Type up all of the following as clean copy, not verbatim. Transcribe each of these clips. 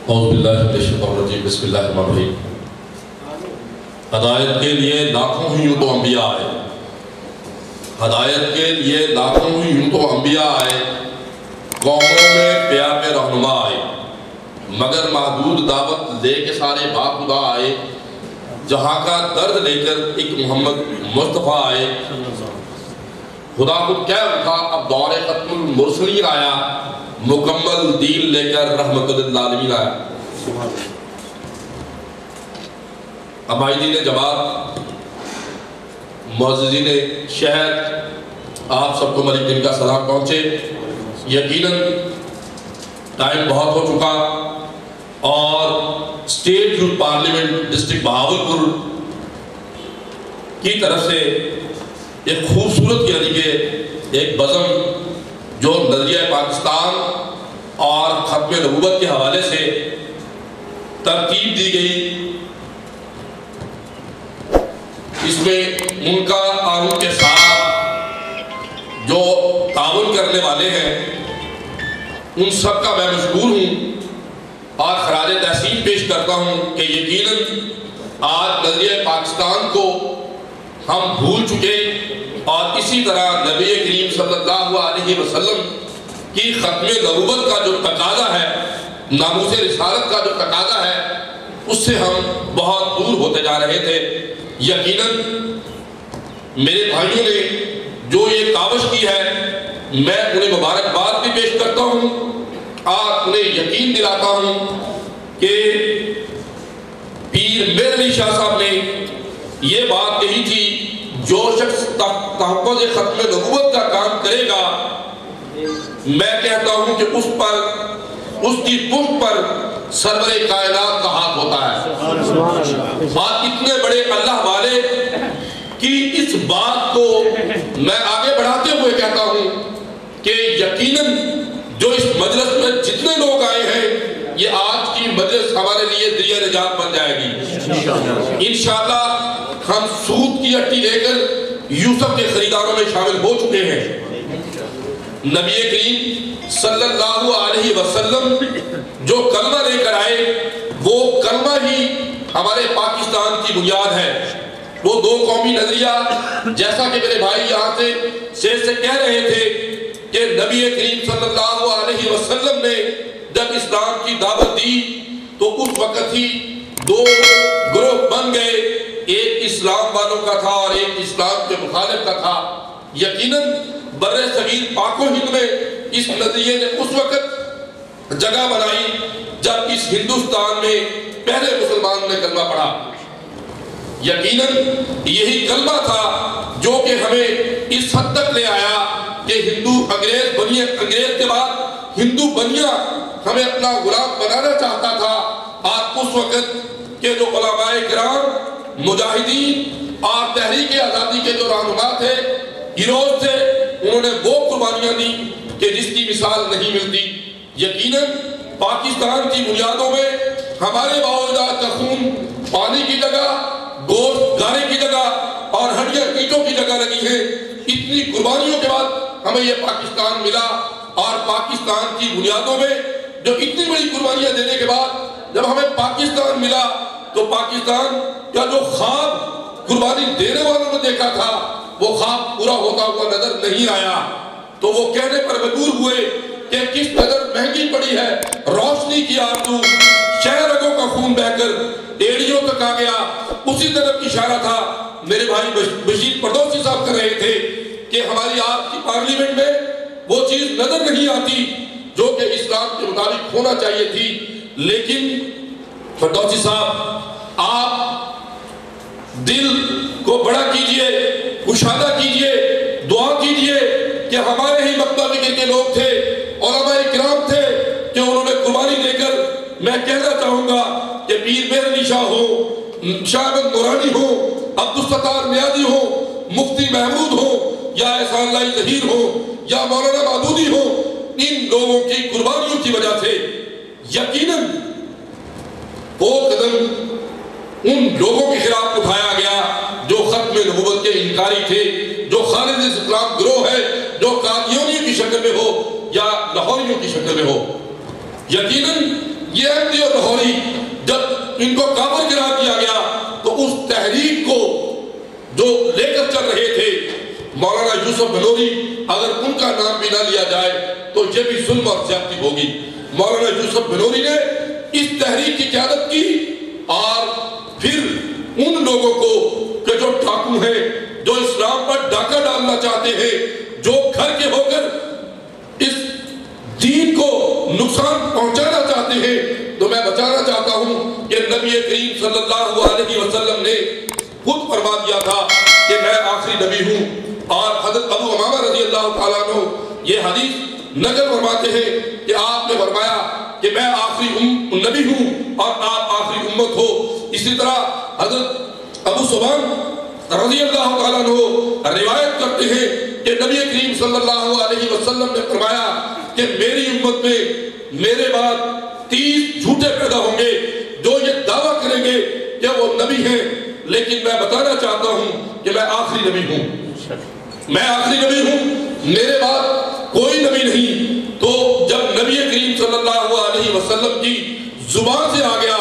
اعوذ باللہ من الشیطان الرجیم بسم اللہ الرحمن الرحیم۔ ہدایت کے لیے لاکھوں ہی یوں تو انبیاء آئے، ہدایت کے لیے لاکھوں ہی یوں تو انبیاء آئے، قوموں میں پیار رہنما آئے، مگر محدود دعوت لے کے سارے باخدا آئے، جہاں کا درد لے کر ایک محمد مصطفیٰ آئے۔ خدا خود کہہ اٹھا اب دور ختم المرسلین آیا، مکمل دین لے کر رحمت للعالمین آیا۔ عبائدین جماعت، معززین شہر، آپ سب کو ملک دن کا سلام پہنچے۔ یقیناً ٹائم بہت ہو چکا اور state youth parliament district Bahawalpur کی طرف سے ایک خوبصورت یعنی کہ ایک بزم جو نظریہ پاکستان اور ختم نبوت کے حوالے سے ترتیب دی گئی، اس میں ان کا اور ان کے ساتھ جو تعاون کرنے والے ہیں ان سب کا میں مشکور ہوں اور خراج تحسین پیش کرتا ہوں کہ یقیناً آج نظریہ پاکستان کو ہم بھول چکے اور اسی طرح نبی کریم صلی اللہ علیہ وسلم کی ختم نبوت کا جو تقاضا ہے، ناموس رسالت کا جو تقاضا ہے، اس سے ہم بہت دور ہوتے جا رہے تھے۔ یقیناً میرے بھائیوں نے جو یہ کاوش کی ہے، میں انہیں مبارکباد بھی پیش کرتا ہوں اور انہیں یقین دلاتا ہوں کہ پیر میر علی شاہ صاحب نے یہ بات کہی تھی، جو شخص تحفظ ختم نبوت کا کام کرے گا، میں کہتا ہوں کہ اس پر، اس کی پشت پر سرور کائنات کا ہاتھ ہوتا ہے۔ بات اتنے بڑے اللہ والے کی اس بات کو میں آگے بڑھاتے ہوئے کہتا ہوں کہ یقیناً جو اس مجلس میں جتنے لوگ آئے ہیں، یہ آج کی مجلس ہمارے لیے ذریعہ نجات بن جائے گی انشاءاللہ۔ ہم سود کی اٹھی لے کر یوسف کے خریداروں میں شامل ہو چکے ہیں۔ نبی کریم صلی اللہ علیہ وسلم جو کلمہ لے کر آئے، وہ کلمہ ہی ہمارے پاکستان کی بنیاد ہے۔ وہ دو قومی نظریہ، جیسا کہ میرے بھائی یہاں سے کہہ رہے تھے کہ نبی کریم صلی اللہ علیہ وسلم نے جب اسلام کی دعوت دی تو اس وقت ہی دو گروہ بن گئے، ایک اسلام والوں کا تھا اور ایک اسلام کے مخالف کا تھا۔ یقیناً بر صغیر پاک و ہند میں اس نظریے نے اس وقت جگہ بنائی جب اس ہندوستان میں پہلے مسلمان نے کلمہ پڑھا۔ یقیناً یہی کلمہ تھا جو کہ ہمیں اس حد تک لے آیا کہ انگریز کے بعد ہندو بنیا ہمیں اپنا غلام بنانا چاہتا تھا، اور اس وقت کے جو علماء کرام، مجاہدین اور تحریک آزادی کے جو رہنما تھے، ہیروز تھے، انہوں نے وہ قربانیاں دی کہ جس کی مثال نہیں ملتی۔ یقیناً پاکستان کی بنیادوں میں ہمارے باوجود کا خون پانی کی جگہ، گوشت گارے کی جگہ اور ہڈیاں اینٹوں کی جگہ لگی ہیں۔ اتنی قربانیوں کے بعد ہمیں یہ پاکستان ملا، اور پاکستان کی بنیادوں میں جو اتنی بڑی قربانیاں دینے کے بعد جب ہمیں پاکستان ملا تو پاکستان کا جو خواب قربانی دینے والوں نے دیکھا تھا، وہ خواب پورا ہوتا ہوا نظر نہیں آیا۔ تو وہ کہنے پر مجبور ہوئے کہ کس قدر مہنگی پڑی ہے روشنی کی آرزو، شہر رگوں کا خون بہ کر ایڑیوں تک آ گیا۔ اسی طرف اشارہ تھا میرے بھائی بشیر پردوسی صاحب کر رہے تھے کہ ہماری آپ کی پارلیمنٹ میں وہ چیز نظر نہیں آتی جو کہ اسلام کے مطابق ہونا چاہیے تھی۔ لیکن پردوسی صاحب، آپ دل کو بڑا کیجئے، کشادہ کیجئے، دعا کیجئے کہ ہمارے ہی مکتبہ فکر کے لوگ تھے، علماء کرام تھے کہ انہوں نے قربانی دے کر، میں کہنا چاہوں گا کہ پیر میر علی شاہ ہو، شاہ احمد نورانی ہو، عبدالستار نیازی ہو، مفتی محمود ہو، یا احسان اللہ ظہیر ہو، یا مولانا مودودی ہو، ان لوگوں کی قربانیوں کی وجہ سے یقیناً وہ قدم ان لوگوں کے خلاف اٹھایا گیا جو ختم نبوت کے انکاری تھے، جو خالد اسلام گروہ ہے، جو قادیانیوں کی شکل میں ہو یا لاہوریوں کی شکل میں ہو۔ یقیناً یہ احمدی اور یوسف بنوری اگر ان کا نام بھی نہ لیا جائے تو یہ بھی ظلم اور زیادتی ہوگی۔ مولانا یوسف بنوری نے اس تحریک کی قیادت کی اور پھر ان لوگوں کو کہ جو ڈاکو ہیں، جو اسلام پر ڈاکہ ڈالنا چاہتے ہیں، جو گھر کے ہو کر اس دین کو نقصان پہنچانا چاہتے ہیں، تو میں بچانا چاہتا ہوں کہ نبی کریم صلی اللہ علیہ وسلم نے خود فرما دیا تھا کہ میں آخری نبی ہوں، اور حضرت ابو امامہ رضی اللہ تعالیٰ عنہ یہ حدیث نقل فرماتے ہیں کہ آپ نے فرمایا کہ میں آخری نبی ہوں اور آپ آخری امت ہو۔ اسی طرح حضرت ابو سبحان رضی اللہ تعالیٰ عنہ روایت کرتے ہیں کہ نبی کریم صلی اللہ علیہ وسلم نے فرمایا کہ میری امت میں میرے بعد 30 جھوٹے پیدا ہوں گے جو یہ دعویٰ کریں گے کہ وہ نبی ہیں، لیکن میں بتانا چاہتا ہوں کہ میں آخری نبی ہوں، میں آخری نبی ہوں، میرے بعد کوئی نبی نہیں۔ تو جب نبی کریم صلی اللہ علیہ وسلم کی زبان سے آ گیا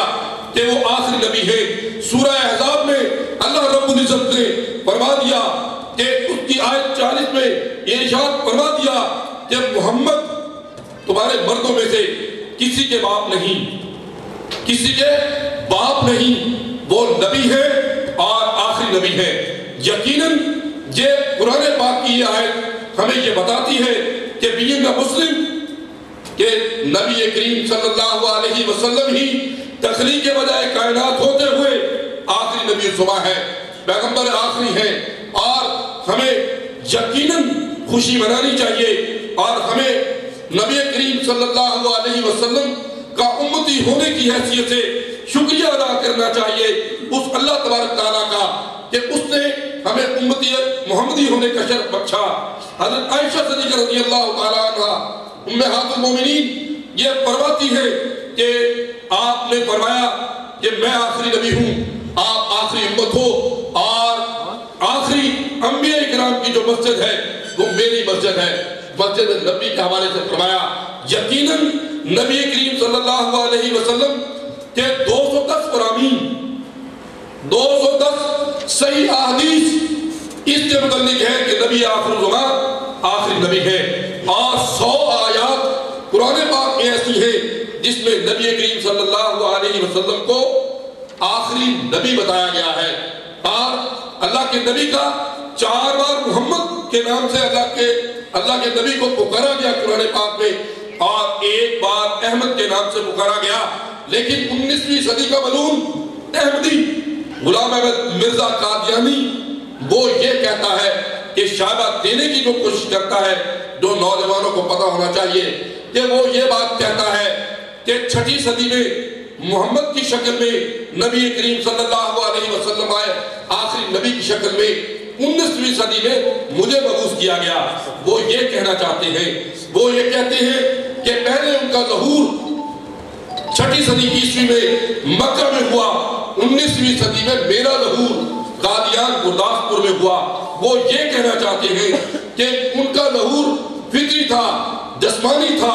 کہ وہ آخری نبی ہے، سورہ احزاب میں اللہ رب العزت نے فرما دیا کہ اس کی آیت 40 میں یہ ارشاد فرما دیا کہ محمد تمہارے مردوں میں سے کسی کے باپ نہیں، کسی کے باپ نہیں، وہ نبی ہے اور آخری نبی ہے۔ یقیناً یہ قرآن پاک کی یہ آیت ہمیں یہ بتاتی ہے کہ بینگ اے مسلم کہ نبی کریم صلی اللہ علیہ وسلم ہی تخلیق کے بجائے کائنات ہوتے ہوئے آخری نبی صبح ہے، پیغمبر آخری ہے، اور ہمیں یقیناً خوشی منانی چاہیے اور ہمیں نبی کریم صلی اللہ علیہ وسلم کا امتی ہونے کی حیثیت سے شکریہ ادا کرنا چاہیے اس اللہ تبارک تعالیٰ کا کہ اس نے ہمیں امتی محمدی ہونے کا شرف بخشا۔ حضرت عائشہ صدیقہ رضی اللہ تعالیٰ عنہ امہات المومنین یہ فرماتی ہے کہ آپ نے فرمایا کہ میں آخری نبی ہوں، آپ آخری امت ہو، اور آخری انبیاء کرام کی جو مسجد ہے وہ میری مسجد ہے۔ مسجد نبی کے حوالے سے فرمایا یقیناً نبی کریم صلی اللہ علیہ وسلم کے 210 فرامین، 210 صحیح احادیث اس کے متعلق ہے کہ نبی آخر الزمان آخری نبی ہے، اور 100 آیات قرآن پاک میں ایسی ہیں جس میں نبی کریم صلی اللہ علیہ وسلم کو آخری نبی بتایا گیا ہے، اور اللہ کے نبی کا 4 بار محمد کے نام سے اللہ کے نبی کو پکارا گیا قرآن پاک میں، اور 1 بار احمد کے نام سے پکارا گیا۔ لیکن 19ویں صدی کا ملعون احمدی غلام احمد مرزا قادیانی وہ یہ کہتا ہے کہ شائبہ دینے کی جو کوشش کرتا ہے، جو نوجوانوں کو پتہ ہونا چاہیے کہ وہ یہ بات کہتا ہے کہ 6 صدی میں محمد کی شکل میں نبی کریم صلی اللہ علیہ وسلم آئے، آخری نبی کی شکل میں 19ویں صدی میں مجھے مبعوث کیا گیا۔ وہ یہ کہنا چاہتے ہیں، وہ یہ کہتے ہیں کہ پہلے ان کا ظہور 6 صدی عیسوی میں مکہ میں ہوا، 19ویں صدی میں میرا ظہور قادیان گرداسپور میں ہوا۔ وہ یہ کہنا چاہتے ہیں کہ ان کا ظہور فطری تھا، جسمانی تھا،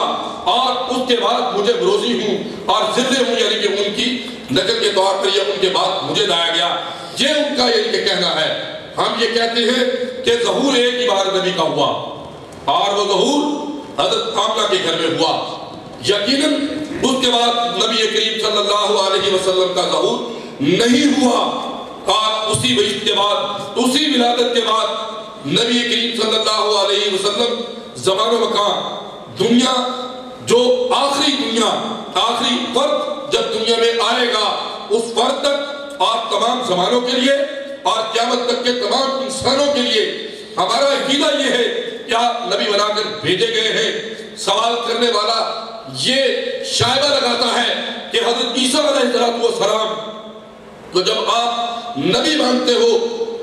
اور اس کے بعد مجھے بروزی ہوں اور زندے ہوں، یعنی کہ ان کی نقل کے طور پر یہ ان کے بعد مجھے لایا گیا۔ یہ ان کا یہ کہنا ہے۔ ہم یہ کہتے ہیں کہ ظہور ایک ہی بار نبی کا ہوا، اور وہ ظہور حضرت آمنہ کے گھر میں ہوا۔ یقیناً اس کے بعد نبی کریم صلی اللہ علیہ وسلم کا ظہور نہیں ہوا، اور اسی وجہ کے بعد، اسی ولادت کے بعد نبی کریم صلی اللہ علیہ وسلم زمان و مکان، دنیا جو آخری دنیا، آخری فرد جب دنیا میں آئے گا، اس فرد تک اور تمام زمانوں کے لیے اور قیامت تک کے تمام انسانوں کے لیے ہمارا عقیدہ یہ ہے کہ آپ نبی بنا کر بھیجے گئے ہیں۔ سوال کرنے والا یہ شائبہ لگاتا ہے کہ حضرت عیسیٰ علیہ السلام تو جب آپ نبی مانتے ہو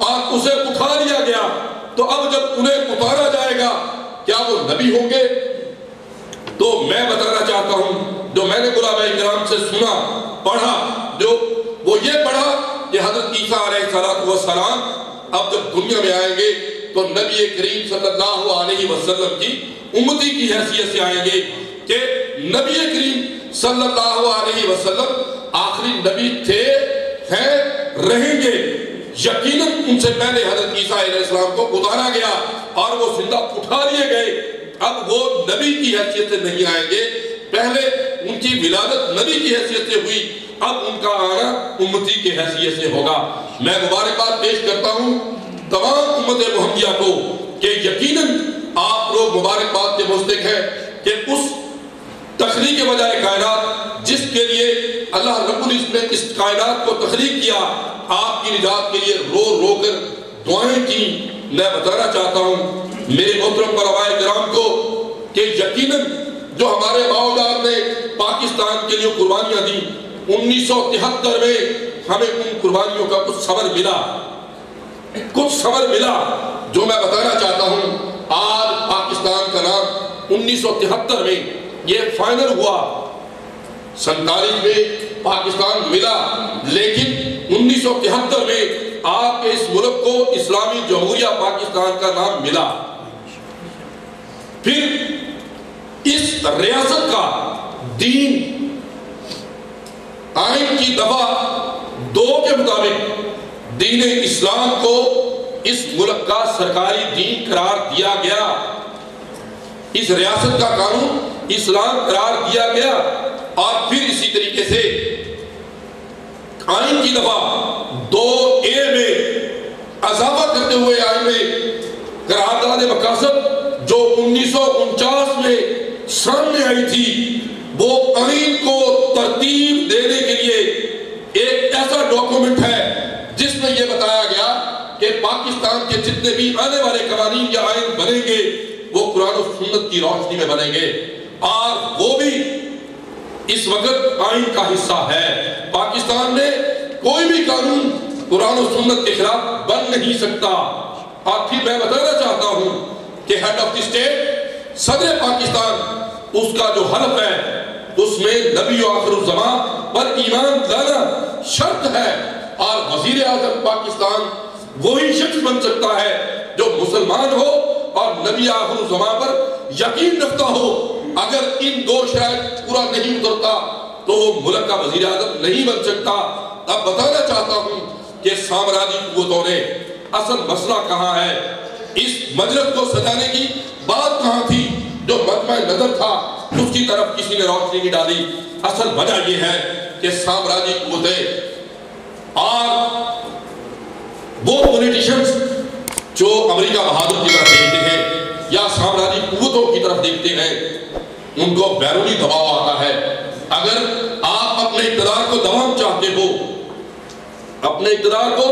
اور اسے اٹھا لیا گیا، تو اب جب انہیں اتارا جائے گا کیا وہ نبی ہوں گے؟ تو میں بتانا چاہتا ہوں، جو میں نے علماء کرام سے سنا، پڑھا، جو وہ یہ پڑھا کہ حضرت عیسیٰ علیہ السلام اب جب دنیا میں آئیں گے تو نبی کریم صلی اللہ علیہ وسلم کی امتی کی حیثیت سے آئیں گے، کہ نبی کریم صلی اللہ علیہ وسلم آخری نبی تھے، ہیں، رہیں گے۔ یقیناً ان سے پہلے حضرت عیسیٰ علیہ السلام کو اتارا گیا اور وہ زندہ اٹھا لیے گئے، اب وہ نبی کی حیثیت سے نہیں آئیں گے، پہلے ان کی ولادت نبی کی حیثیت سے ہوئی، اب ان کا آنا امتی کی حیثیت سے ہوگا۔ میں مبارکباد پیش کرتا ہوں تمام امت محمدیہ کو کہ یقیناً آپ لوگ مبارکباد کے مستحق ہیں کہ اس تخلیق بجائے کائنات جس کے لیے اللہ رب العزت نے اس کائنات کو تخلیق کیا، آپ کی نجات کے لیے رو رو کر دعائیں کی۔ میں بتانا چاہتا ہوں میرے محترم علماء کرام کو کہ یقیناً جو ہمارے باؤداد نے پاکستان کے لیے قربانیاں دی، 1973 میں ہمیں ان قربانیوں کا کچھ ثمر ملا جو میں بتانا چاہتا ہوں۔ آج پاکستان کا نام 1973 میں یہ فائنل ہوا، 47 میں پاکستان ملا، لیکن 1973 میں آپ کے اس ملک کو اسلامی جمہوریہ پاکستان کا نام ملا۔ پھر اس ریاست کا دین آئین کی دفعہ 2 کے مطابق دین اسلام کو اس ملک کا سرکاری دین قرار دیا گیا، اس ریاست کا قانون اسلام قرار دیا گیا۔ اور پھر اسی طریقے سے آئین کی دفعہ 2A میں اضافہ کرتے ہوئے آئین میں قرارداد مقاصد جو 1949 میں سامنے آئی تھی، وہ آئین کو ترتیب دینے کے لیے ایک ایسا ڈاکومنٹ ہے جس میں یہ بتایا گیا کہ پاکستان کے جتنے بھی آنے والے قوانین یا آئین بنیں گے وہ قرآن و سنت کی روشنی میں بنیں گے، اور وہ بھی اس وقت آئین کا حصہ ہے۔ پاکستان میں کوئی بھی قانون قرآن و سنت کے خلاف بن نہیں سکتا۔ اور پھر میں بتانا چاہتا ہوں کہ ہیڈ آف دی اسٹیٹ صدر پاکستان، اس کا جو حلف ہے اس میں نبی و آخر الزمان پر ایمان لانا شرط ہے، اور وزیر اعظم پاکستان وہی شخص بن سکتا ہے جو مسلمان ہو اور نبی آخر الزمان پر یقین رکھتا ہو۔ اگر ان 2 شرائط پورا نہیں اترتا تو وہ ملک کا وزیر اعظم نہیں بن سکتا۔ اب بتانا چاہتا ہوں کہ سامراجی قوتوں نے اصل مسئلہ کہاں ہے، اس مجلس کو سجانے کی بات کہاں تھی، جو مجمع نظر تھا اس کی طرف کسی نے روشنی نہیں ڈالی۔ اصل وجہ یہ ہے کہ سامراجی قوتیں اور وہ پولیٹیشنز جو امریکہ بہادر کی طرف دیکھتے ہیں یا سامراجی قوتوں کی طرف دیکھتے ہیں، ان کو بیرونی دباؤ آتا ہے۔ اگر آپ اپنے اقتدار کو دوام چاہتے ہو، اپنے اقتدار کو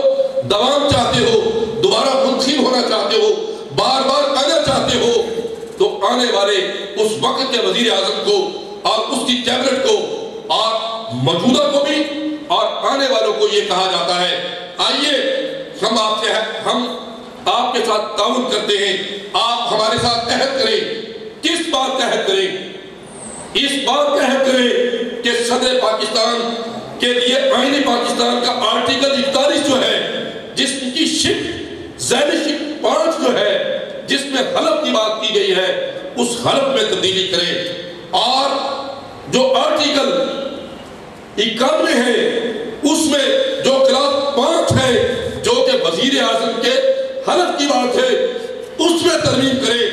دوام چاہتے ہو، دوبارہ منتخب ہونا چاہتے ہو، بار بار آنا چاہتے ہو، تو آنے والے اس وقت کے وزیر اعظم کو اور اس کی کیبنٹ کو اور موجودہ کو بھی اور آنے والوں کو یہ کہا جاتا ہے، آئیے ہم آپ کے ساتھ تعاون کرتے ہیں، آپ ہمارے ساتھ عہد کریں۔ کس بات کا عہد کریں؟ اس بات کا عہد کریں کہ صدر پاکستان کے لیے آئین پاکستان کا آرٹیکل 41 جو ہے، جس کی ذیلی شق 5 جو ہے، جس میں حلف کی بات کی گئی ہے، اس حلف میں تبدیلی کریں، اور جو آرٹیکل 91 ہے اس میں جو کلاس 5 ہے جو کہ وزیر اعظم کے حلف کی بات ہے، اس میں ترمیم کریں۔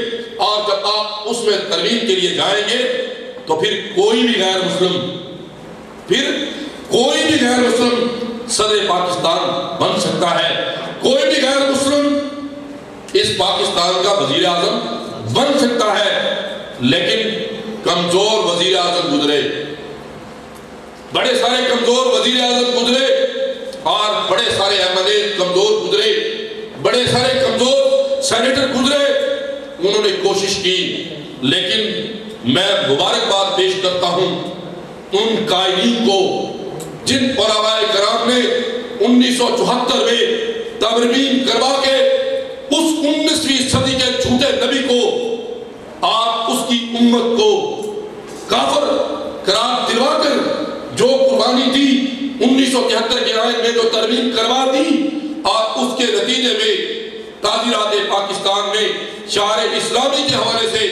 اور جب آپ اس میں ترمیم کے لیے جائیں گے تو پھر کوئی بھی غیر مسلم صدر پاکستان بن سکتا ہے، کوئی بھی غیر مسلم اس پاکستان کا وزیر اعظم بن سکتا ہے۔ لیکن کمزور وزیر اعظم گزرے، بڑے سارے کمزور وزیر اعظم گزرے، اور بڑے سارے MLA کمزور گزرے، بڑے سارے کمزور سینیٹر گزرے، انہوں نے کوشش کی، لیکن میں مبارکباد پیش کرتا ہوں ان قائدین کو جن علماء کرام نے 1974 میں ترمیم کروا کے اس 19ویں صدی کے جھوٹے نبی کو اور اس کی امت کو کافر قرار دلوا کر جو قربانی دی، 1973 کے آئین میں جو ترمیم کروا دی، اور اس کے نتیجے میں تعزیرات پاکستان میں شعار اسلامی کے حوالے سے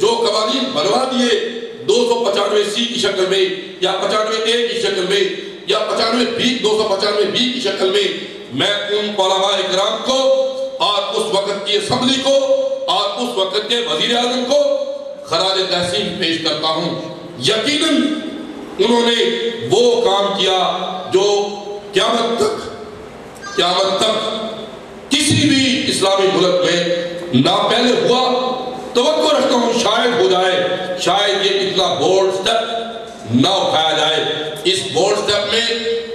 جو قوانین بنوا دیے 295C کی شکل میں یا 95A کی شکل میں یا 295B کی شکل میں، میں ان علماء کرام کو اور اس وقت کی اسمبلی کو اور اس وقت کے وزیر اعظم کو خراج تحسین پیش کرتا ہوں۔ یقیناً انہوں نے وہ کام کیا جو قیامت تک کسی بھی اسلامی ملک میں نہ پہلے ہوا۔ توقع رکھتا ہوں شاید ہو جائے، شاید یہ اتنا بولڈ سٹیپ نہ اٹھایا جائے۔ اس بولڈ سٹیپ میں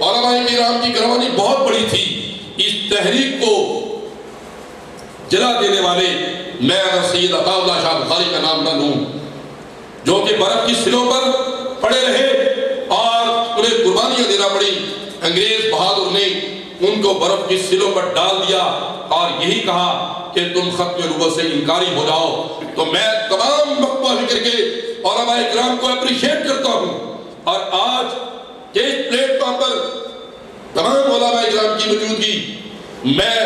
علماء کرام کی قربانی بہت بڑی تھی۔ اس تحریک کو جلا دینے والے میں اگر سید عطا اللہ شاہ بخاری کا نام نہ لوں، جو کہ برف کی سلوں پر پڑے رہے اور انہیں قربانیاں دینا پڑی، انگریز بہادر نے ان کو برف کی سلوں پر ڈال دیا اور یہی کہا کہ تم ختم نبوت سے انکاری ہو جاؤ، تو میں تمام مکتبہ فکر کے علماء کرام کو اپریشیٹ کرتا ہوں۔ اور آج اس پلیٹ فارم پر تمام علماء کرام کی موجودگی، میں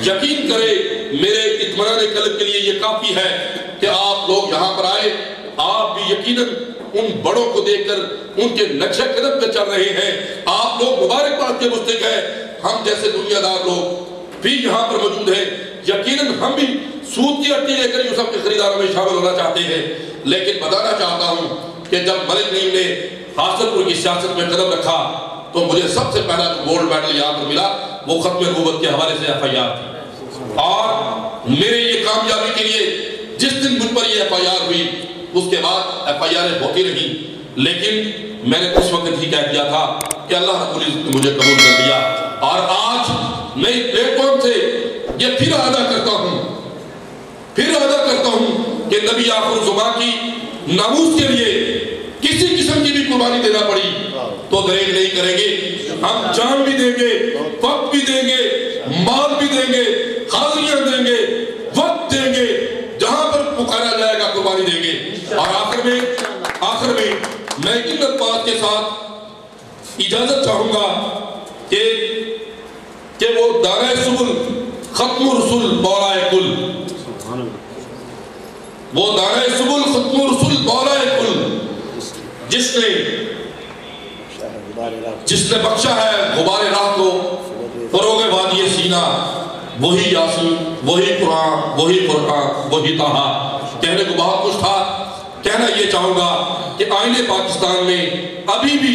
یقین کرے میرے اطمینان قلب کے لیے یہ کافی ہے کہ آپ لوگ یہاں پر آئے۔ آپ بھی یقیناً ان بڑوں کو دیکھ کر ان کے نقشہ قدم پہ چل رہے ہیں، آپ لوگ مبارکباد کے مستحق ہیں۔ ہم جیسے دنیا دار لوگ بھی یہاں پر موجود ہیں، یقیناً ہم بھی سود کی ہڈی لے کر یوسف کے خریداروں میں شامل ہونا چاہتے ہیں، لیکن بتانا چاہتا ہوں کہ جب ملک نعیم نے حاصل پور کی سیاست میں قدم رکھا تو مجھے سب سے پہلا جو گولڈ میڈل یہاں پر ملا وہ ختم نبوت کے حوالے سے FIR تھی۔ اور میرے یہ کامیابی کے لیے جس دن مجھ پر یہ FIR ہوئی، اس کے بعد FIR ہوتی رہی، لیکن میں نے اس وقت ہی کہہ دیا تھا کہ اللہ رب العزت نے مجھے قبول کر دیا۔ اور آج میں اس پلیٹ فارم سے یہ پھر ادا کرتا ہوں کہ نبی آخر الزمان کی ناموس کے لیے کسی قسم کی بھی قربانی دینا پڑی تو دریغ نہیں کریں گے۔ ہم جان بھی دیں گے، وقت بھی دیں گے، مال بھی دیں گے، حاضریاں دیں گے، وقت دیں گے، جہاں پر پکارا جائے گا قربانی دیں گے۔ اور آخر میں میں ان الفاظ کے ساتھ اجازت چاہوں گا کہ وہ دارِ سبل ختم رسول بولائے کل، وہ دارِ سبل ختم رسول بولائے کل، جس نے بخشا ہے غبار راہ کو فروغ وادی سینہ، وہی یاسین، وہی قرآن، وہی فرقان، وہی طٰہٰ۔ کہنے کو بہت کچھ تھا، کہنا یہ چاہوں گا کہ آئین پاکستان میں ابھی بھی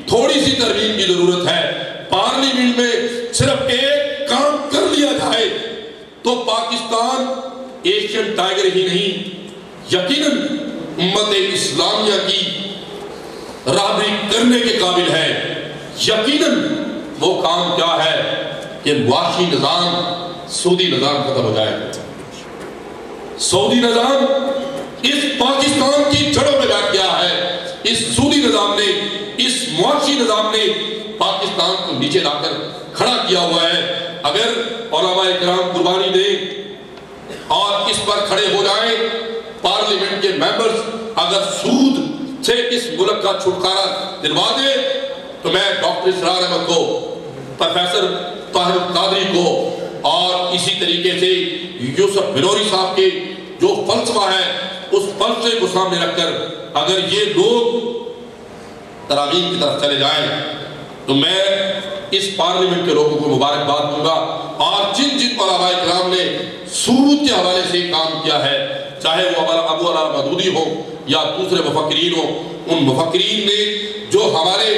تھوڑی سی ترمیم کی ضرورت ہے۔ پارلیمنٹ میں صرف ایک کام کر لیا جائے تو پاکستان ایشین ٹائگر ہی نہیں، یقیناً امت اسلامیہ کی رہبری کرنے کے قابل ہے۔ یقیناً وہ کام کیا ہے کہ معاشی نظام، سودی نظام ختم ہو جائے۔ سعودی نظام اس پاکستان کی جڑوں میں بیٹھ گیا ہے۔ اس سودی نظام نے، اس معاشی نظام نے پاکستان کو نیچے لا کر کھڑا کیا ہوا ہے۔ اگر علماء کرام قربانی دیں اور اس پر کھڑے ہو جائیں، پارلیمنٹ کے ممبرز اگر سود سے اس ملک کا چھٹکارا دلوا دے، تو میں ڈاکٹر اسرار احمد کو، پروفیسر طاہر القادری کو اور اسی طریقے سے یوسف بنوری صاحب کے جو فلسفہ ہے اس فلسفے کو سامنے رکھ کر اگر یہ لوگ تراغیب کی طرف چلے جائیں تو میں اس پارلیمنٹ کے لوگوں کو مبارکباد دوں گا۔ اور جن علماء کرام نے سود کے حوالے سے کام کیا ہے، چاہے وہ ابو علا مودودی ہو یا دوسرے مفکرین ہو، ان مفکرین نے جو ہمارے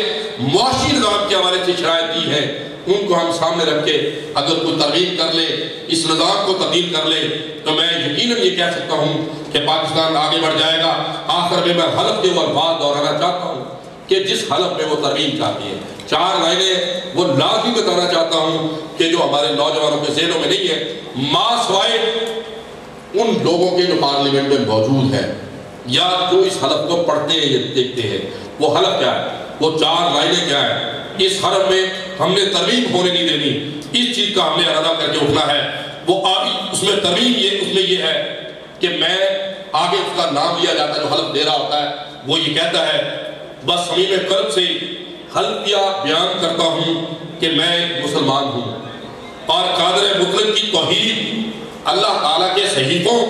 معاشی نظام کے حوالے سے شرائط دی ہیں، ان کو ہم سامنے رکھ کے اگر کوئی ترغیب کر لے، اس نظام کو تبدیل کر لے، تو میں یقیناً یہ کہہ سکتا ہوں کہ پاکستان آگے بڑھ جائے گا۔ آخر میں حلف کے وہ الفاظ دہرانا چاہتا ہوں کہ جس حلف میں وہ ترمیم چاہتی ہے، 4 لائنیں وہ لازمی بتانا چاہتا ہوں کہ جو ہمارے نوجوانوں کے ذہنوں میں نہیں ہے، ماں سوائے ان لوگوں کے جو پارلیمنٹ میں موجود ہیں یا جو اس حلف کو پڑھتے ہیں یا دیکھتے ہیں، وہ حلف کیا ہے، وہ 4 لائنیں کیا ہیں۔ اس حلف میں ہم نے ترمیم ہونے نہیں دینی، اس چیز کا ہم نے ارادہ کر کے اٹھنا ہے۔ وہ اس میں ترمیم اس میں یہ ہے کہ میں آگے اس کا نام لیا جاتا ہے جو حلف دے رہا ہوتا ہے، وہ یہ کہتا ہے، بس صمیم قلب سے حلفیہ بیان کرتا ہوں کہ میں ایک مسلمان ہوں اور قادر مطلق کی توحید اللہ تعالیٰ کے صحیفوں،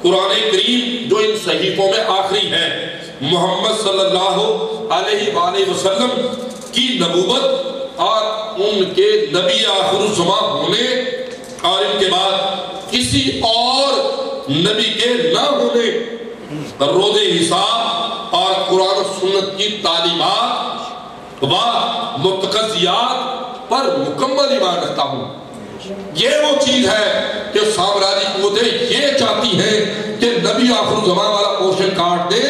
قرآن کریم جو ان صحیفوں میں آخری ہے، محمد صلی اللہ علیہ وآلہ وسلم کی نبوت اور ان کے نبی آخر الزمان ہونے اور ان کے بعد کسی اور نبی کے نہ ہونے، روز حساب اور قرآن و سنت کی تعلیمات و متقضیات پر مکمل ایمان رکھتا ہوں۔ یہ وہ چیز ہے کہ سامراجی قوتیں یہ چاہتی ہیں کہ نبی آخر الزمان والا پورشن کاٹ دے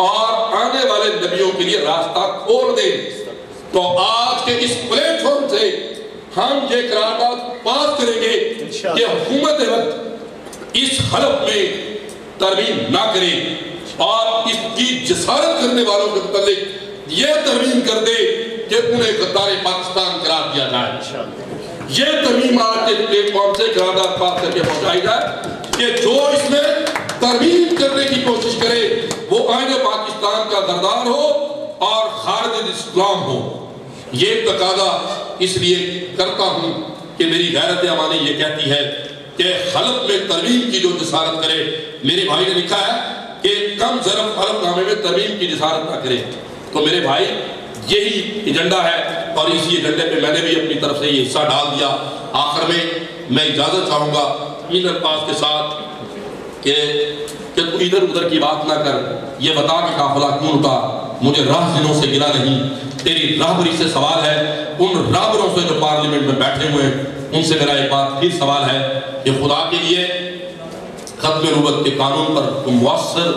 اور آنے والے نبیوں کے لیے راستہ کھول دے۔ تو آج کے اس پلیٹ فارم سے ہم یہ قرارداد پاس کریں گے کہ حکومت وقت اس حلف میں ترمیم نہ کرے اور اس کی جسارت کرنے والوں کے متعلق یہ ترمیم کر دے کہ انہیں غدار پاکستان قرار دیا جائے۔ یہ ترمیم آج کے پلیٹ فارم سے قرارداد پاس کر کے پہنچائی جائے کہ جو اس میں ترمیم کرنے کی کوشش کرے وہ آئین پاکستان کا غدار ہو اور خارج اسلام ہو۔ یہ تقاضا اس لیے کرتا ہوں کہ میری غیرت عوانی یہ کہتی ہے کہ حلف میں ترمیم کی جو جسارت کرے، میرے بھائی نے لکھا ہے کہ کم ظرف حلف نامے میں ترمیم کی جسارت نہ کرے، تو میرے بھائی یہی ایجنڈا ہے اور اسی ایجنڈے پہ میں نے بھی اپنی طرف سے یہ حصہ ڈال دیا۔ آخر میں اجازت چاہوں گا ان الفاظ کے ساتھ کہ تو ادھر ادھر کی بات نہ کر، یہ بتا کہ قافلہ کیوں اٹھا، مجھے راہزنوں سے گلا نہیں، تیری راہبری سے سوال ہے، ان راہبروں سے جو پارلیمنٹ میں بیٹھے ہوئے ان سے میرا ایک بات پھر سوال ہے کہ خدا کے لیے ختم نبوت کے قانون پر تم مؤثر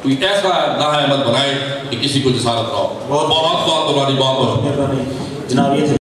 کوئی ایسا نااہل عمل بنائے کہ کسی کو جسارت نہ ہو۔ بہت بہت بہت جناب یہ